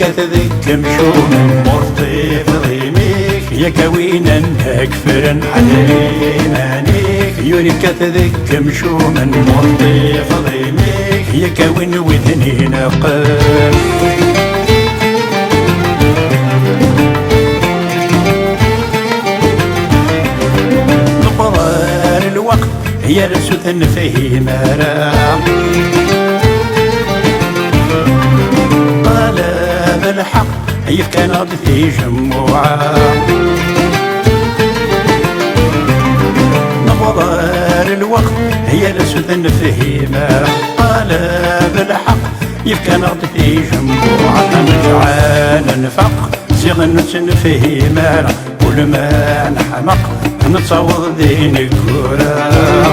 كتذكم شو من مرطي ضيميك يا كوينا أكفرن حدري مانيك يوري كتذكم شو من مرطي ضيميك يا كوين وذني نقل نقرار الوقت هي رسوث فهم رام الحق هيف كان في جموعة نظر الوقت هي لسوث فهيمة طالب الحق هيف كان في جموعة نجعل نفق زغن نفهيمة كل ما نحمق نتصور دين الكورة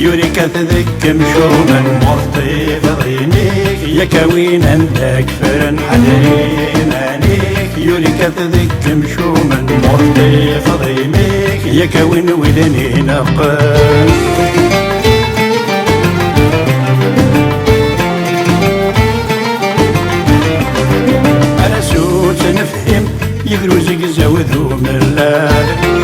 يوري كتذكم شو من مرطي ضينيك يا كوينا أكفرن حدري مانيك يوري كتذكم شو من مرطي ضينيك يا كوين ودني نقل أنا سوت نفهم يقرو زقزا وذو ملال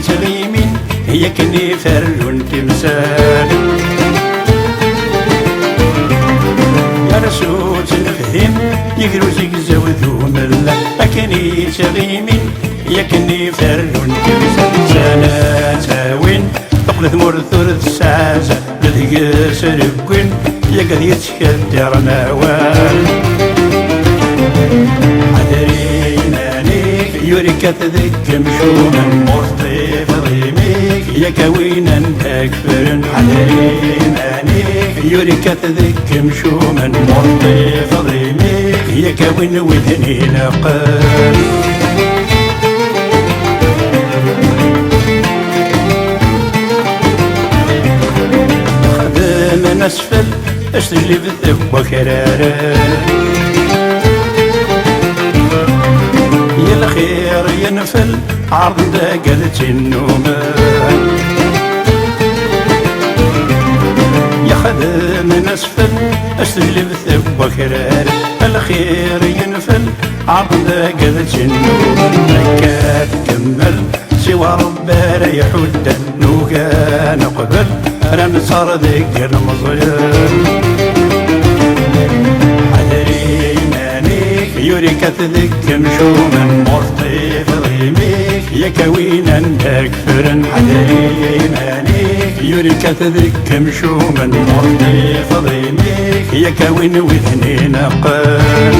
تغيمين هي كني فرلون تمثال يا رسول نفهم يقرو زقزا وذوم الله أكني تغيمين هي كني فرلون تمثال سنة تاوين تقلث مرثور السعازة لذي سرقين يا قد يتكدر موال يوري كتذكم شو من مرطي ضيميك يا كوينا أكفرن حدري مانيك يوري كتذكم شو من مرطي ضيميك يا كوين وذني نقل خدم أسفل أستجلب الذب وكرارا يا الخير ينفل عرض قلت النومان يا خدم أسفل أستجلب ثب وكرار الخير ينفل عرض قلت النومان كاد كمل سوى ربنا يحد النوكا نقبل رمي صار ذكر المظلم يوري كتذكم شو من مرطي ضيميك يا كوينا أكفرن حدري مانيك يوري كتذكم شو من مرطي ضيميك يا كوين وذني نقل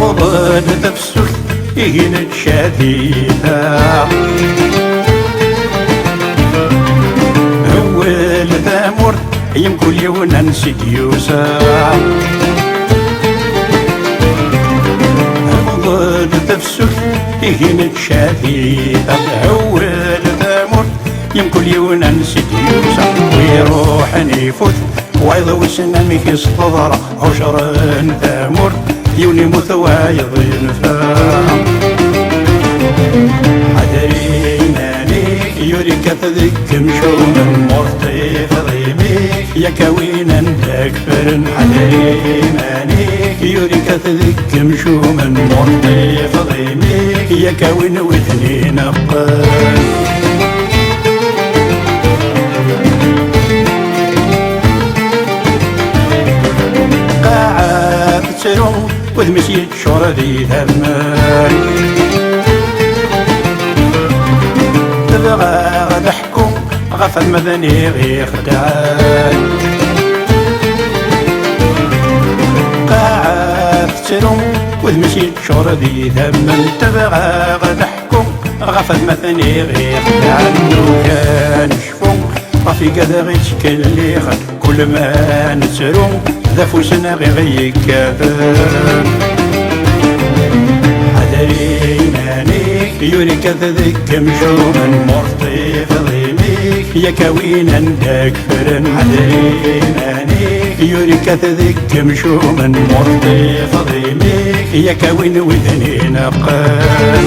وضد تفسك يهين الشديدة الثامر يمكن يونا نسيت يوسع المضاد تفسك يهين الشديدة أول ثامر يمكن يونا نسيت يوسع ويروح نفوت ويضو سنامي يصطدر عشر ثامر يوني مثوايض ينفع يوري كتذكم شو من مرطي ضيميك يا كوينا أكفرن حدري مانيك يوري كتذكم شو من مرطي ضيميك يا كوين وذني نقل قاعد تسرون وذمسيت شردي ثمان تبغى نحكم غفل مدني غير خدعان قاعد تسرم وذ مشيت شردي ثمن تبغى نحكم غفل مدني غير خدعان لو كان شفو طافي قد غيتكليخ كل ما نسرو ذا فوسنا غي يكافر عذرينانيك يوريك ذك مشومن مرطي في ضيميك يا كوينا نداك فرن عذرينانيك يوريك ذك مشومن مرطي في ضيميك يا كوين وذني نقل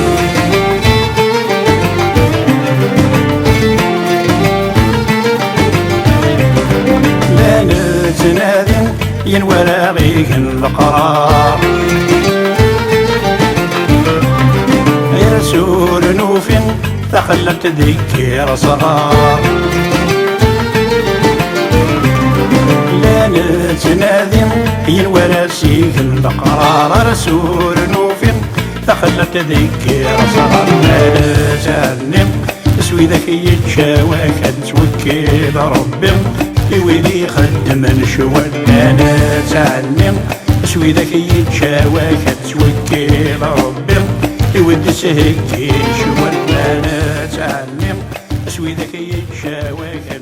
لا نتنادم ينورا غيك القرار رسول نوف تخلت ذكر صغار لا نتنادم ينورا سيك القرار رسول نوف تخلت ذكر صغار لا نتعلم تسوي ذاك يتشاواك توكل ربي يولي خدم نشوال انا تعلم تسوي ذاك يتشاواك توكل ربي يودي سهكي شوال انا تعلم تسوي ذاك يتشاواك